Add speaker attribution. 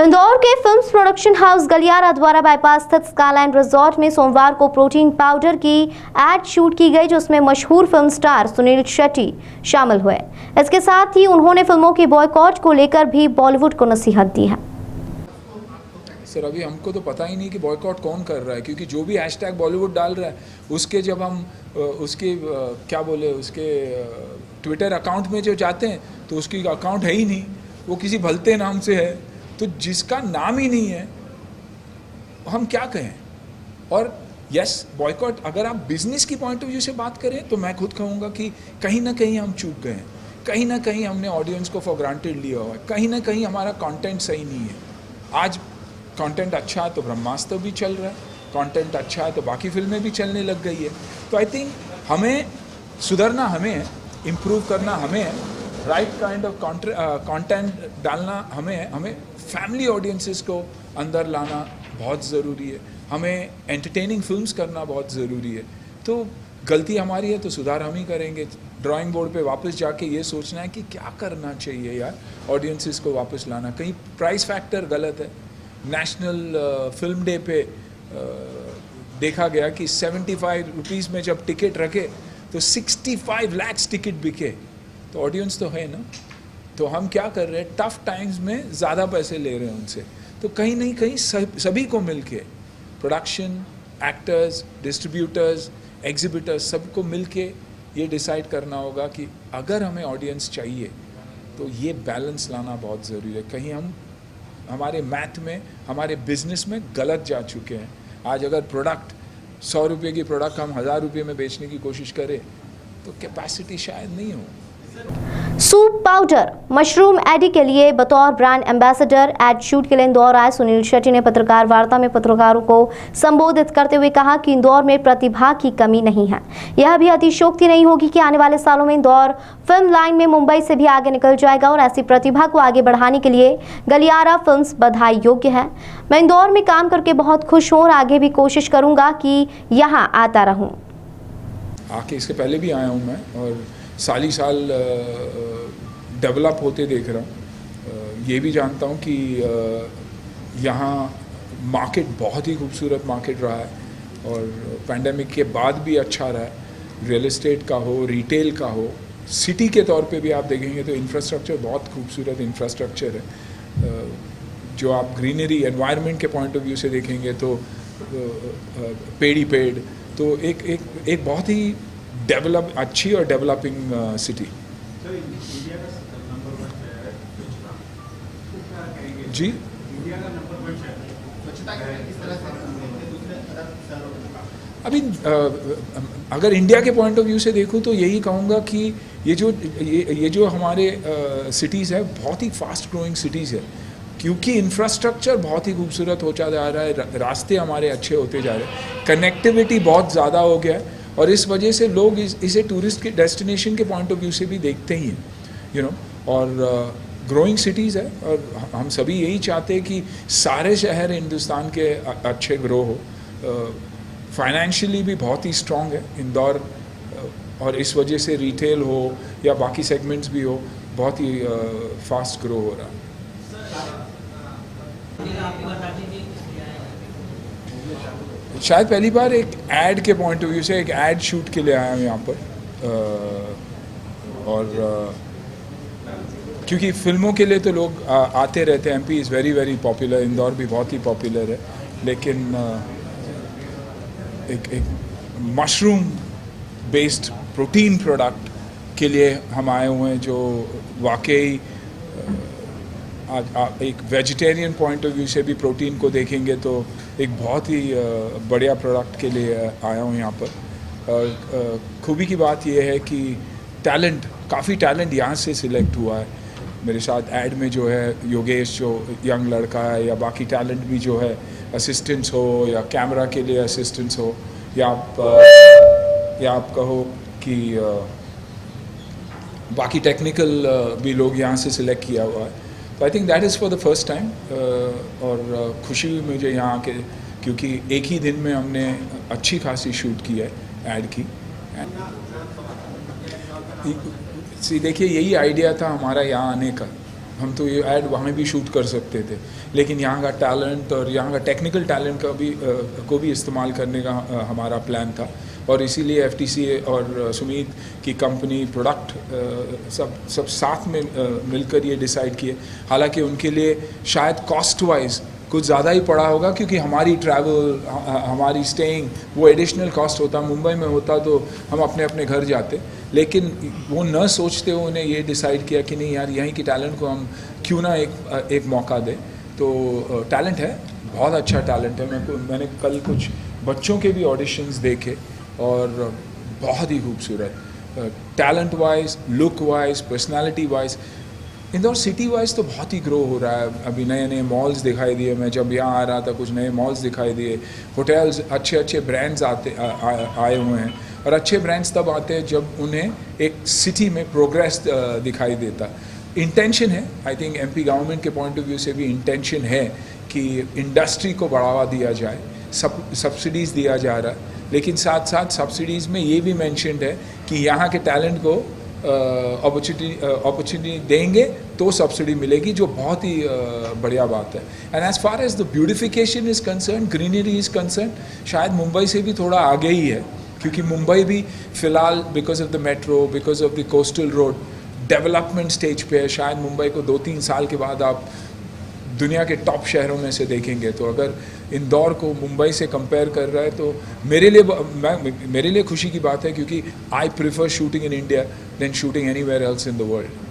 Speaker 1: इंदौर के films production house गलियारा द्वारा बाईपास स्थित स्काईलाइन रिजॉर्ट में सोमवार को प्रोटीन पाउडर की एड शूट की गई, जिसमें मशहूर फिल्म स्टार सुनील शेट्टी शामिल हुए। इसके साथ ही उन्होंने फिल्मों के बॉयकॉट को लेकर भी बॉलीवुड को नसीहत दी है।
Speaker 2: सर, अभी हमको तो पता ही नहीं कि बॉयकॉट कौन कर रहा है, क्योंकि जो भी हैशटैग बॉलीवुड डाल रहा है उसके जब हम उसके क्या बोले उसके ट्विटर अकाउंट में जो जाते हैं तो उसकी अकाउंट है ही नहीं, वो किसी भलते नाम से है, तो जिसका नाम ही नहीं है हम क्या कहें। और यस, बॉयकॉट अगर आप बिजनेस की पॉइंट ऑफ व्यू से बात करें तो मैं खुद कहूँगा कि कहीं ना कहीं हम चूक गए हैं, कहीं ना कहीं हमने ऑडियंस को फॉर ग्रांटेड लिया हुआ है, कहीं ना कहीं हमारा कंटेंट सही नहीं है। आज कंटेंट अच्छा है तो ब्रह्मास्त्र भी चल रहा है, कंटेंट अच्छा है तो बाकी फिल्में भी चलने लग गई है। तो आई थिंक हमें सुधरना, हमें है, इम्प्रूव करना हमें है, राइट काइंड ऑफ कंटेंट डालना हमें है, हमें फैमिली ऑडियंसेस को अंदर लाना बहुत ज़रूरी है, हमें एंटरटेनिंग फिल्म्स करना बहुत ज़रूरी है। तो गलती हमारी है तो सुधार हम ही करेंगे। ड्राइंग बोर्ड पे वापस जाके ये सोचना है कि क्या करना चाहिए यार, ऑडियंसेस को वापस लाना। कहीं प्राइस फैक्टर गलत है। नेशनल फिल्म डे पे देखा गया कि 75 रुपीज़ में जब टिकट रखे तो 65 लाख टिकट बिके, तो ऑडियंस तो है ना। तो हम क्या कर रहे हैं, टफ टाइम्स में ज़्यादा पैसे ले रहे हैं उनसे। तो कहीं नहीं कहीं सभी को मिलके, प्रोडक्शन, एक्टर्स, डिस्ट्रीब्यूटर्स, एग्जिबिटर्स, सबको मिलके ये डिसाइड करना होगा कि अगर हमें ऑडियंस चाहिए तो ये बैलेंस लाना बहुत ज़रूरी है। कहीं हम हमारे मैथ में, हमारे बिजनेस में गलत जा चुके हैं। आज अगर प्रोडक्ट 100 रुपये की प्रोडक्ट हम 1000 रुपये में बेचने की कोशिश करें तो कैपेसिटी शायद नहीं हो।
Speaker 1: सूप पाउडर मशरूम एडी के लिए बतौर ब्रांड एम्बेसडर एड शूट के लिए इंदौर आए सुनील शेट्टी ने पत्रकार वार्ता में पत्रकारों को संबोधित करते हुए कहा कि इंदौर में प्रतिभा की कमी नहीं है। यह भी अतिशयोक्ति नहीं होगी कि आने वाले सालों में इंदौर फिल्म लाइन में मुंबई से भी आगे निकल जाएगा और ऐसी प्रतिभा को आगे बढ़ाने के लिए गलियारा फिल्म्स बधाई योग्य है। मैं इंदौर में काम करके बहुत खुश हूँ और आगे भी कोशिश करूँगा कि यहाँ आता रहूँ।
Speaker 2: आके इसके पहले भी आया हूँ मैं और साल ही साल डेवलप होते देख रहा हूँ। ये भी जानता हूँ कि यहाँ मार्केट बहुत ही खूबसूरत मार्केट रहा है और पैंडेमिक के बाद भी अच्छा रहा है। रियल एस्टेट का हो, रिटेल का हो, सिटी के तौर पे भी आप देखेंगे तो इंफ्रास्ट्रक्चर बहुत खूबसूरत इंफ्रास्ट्रक्चर है। जो आप ग्रीनरी एनवायरनमेंट के पॉइंट ऑफ व्यू से देखेंगे तो पेड़ ही पेड़, तो एक बहुत ही डेवलप, अच्छी और डेवलपिंग सिटी। जी, अभी अगर इंडिया के पॉइंट ऑफ व्यू से देखूँ तो यही कहूँगा कि ये जो हमारे सिटीज़ है बहुत ही फास्ट ग्रोइंग सिटीज़ है, क्योंकि इंफ्रास्ट्रक्चर बहुत ही खूबसूरत होता जा रहा है, रास्ते हमारे अच्छे होते जा रहे हैं, कनेक्टिविटी बहुत ज़्यादा हो गया है और इस वजह से लोग इसे टूरिस्ट के डेस्टिनेशन के पॉइंट ऑफ व्यू से भी देखते ही हैं, यू नो। और ग्रोइंग सिटीज़ है और हम सभी यही चाहते हैं कि सारे शहर हिंदुस्तान के अच्छे ग्रो हो। फाइनेंशियली भी बहुत ही स्ट्रॉन्ग है इंदौर और इस वजह से रिटेल हो या बाकी सेगमेंट्स भी हो, बहुत ही फास्ट ग्रो हो रहा है। शायद पहली बार एक ऐड के पॉइंट ऑफ व्यू से एक ऐड शूट के लिए आया हूँ यहाँ पर। और क्योंकि फिल्मों के लिए तो लोग आते रहते हैं, MP is very very popular, Indore भी बहुत ही पॉपुलर है, लेकिन एक मशरूम बेस्ड प्रोटीन प्रोडक्ट के लिए हम आए हुए हैं जो वाकई एक वेजिटेरियन पॉइंट ऑफ व्यू से भी प्रोटीन को देखेंगे तो एक बहुत ही बढ़िया प्रोडक्ट के लिए आया हूँ यहाँ पर। और खूबी की बात यह है कि काफ़ी टैलेंट यहाँ से सिलेक्ट हुआ है। मेरे साथ ऐड में जो है योगेश, जो यंग लड़का है, या बाकी टैलेंट भी जो है, असिस्टेंट्स हो या कैमरा के लिए असिस्टेंट्स हो, या आप कहो कि बाकी टेक्निकल भी लोग यहाँ से सिलेक्ट किया हुआ है। तो I think that is for the first time और खुशी हुई मुझे यहाँ आके, क्योंकि एक ही दिन में हमने अच्छी खासी शूट की है ऐड की। देखिए, यही आइडिया था हमारा यहाँ आने का हम तो ये ऐड वहाँ भी शूट कर सकते थे, लेकिन यहाँ का टैलेंट और यहाँ का टेक्निकल टैलेंट का भी को भी इस्तेमाल करने का हमारा प्लान था, और इसीलिए FTC और सुमीत की कंपनी प्रोडक्ट सब साथ में मिलकर ये डिसाइड किए। हालांकि उनके लिए शायद कॉस्ट वाइज कुछ ज़्यादा ही पड़ा होगा, क्योंकि हमारी ट्रैवल, हमारी स्टेइंग, वो एडिशनल कॉस्ट होता। मुंबई में होता तो हम अपने अपने घर जाते, लेकिन वो न सोचते हुए उन्हें ये डिसाइड किया कि नहीं यार, यहीं की टैलेंट को हम क्यों ना एक मौका दें। तो टैलेंट है, बहुत अच्छा टैलेंट है। मैंने कल कुछ बच्चों के भी ऑडिशंस देखे और बहुत ही खूबसूरत, talent wise, look wise, personality wise. Indore city wise तो बहुत ही ग्रो हो रहा है। अभी नए नए मॉल्स दिखाई दिए, मैं जब यहाँ आ रहा था कुछ नए मॉल्स दिखाई दिए, होटल्स, अच्छे अच्छे ब्रांड्स आए हुए हैं। और अच्छे ब्रांड्स तब आते हैं जब उन्हें एक सिटी में प्रोग्रेस दिखाई देता। इंटेंशन है, आई थिंक MP गवर्नमेंट के पॉइंट ऑफ व्यू से भी इंटेंशन है कि इंडस्ट्री को बढ़ावा दिया जाए, सब्सिडीज़ दिया जा रहा है, लेकिन साथ साथ सब्सिडीज़ में ये भी मेंशन्ड है कि यहाँ के टैलेंट को अपॉर्चुनिटी देंगे तो सब्सिडी मिलेगी, जो बहुत ही बढ़िया बात है। And as far as the beautification is concern, greenery is concern, शायद मुंबई से भी थोड़ा आगे ही है, क्योंकि मुंबई भी फ़िलहाल because of the metro, because of the coastal road development stage पे है। शायद मुंबई को 2-3 साल के बाद आप दुनिया के टॉप शहरों में से देखेंगे। तो अगर इंदौर को मुंबई से कंपेयर कर रहा है तो मेरे लिए खुशी की बात है, क्योंकि I prefer shooting in India than shooting anywhere else in the world.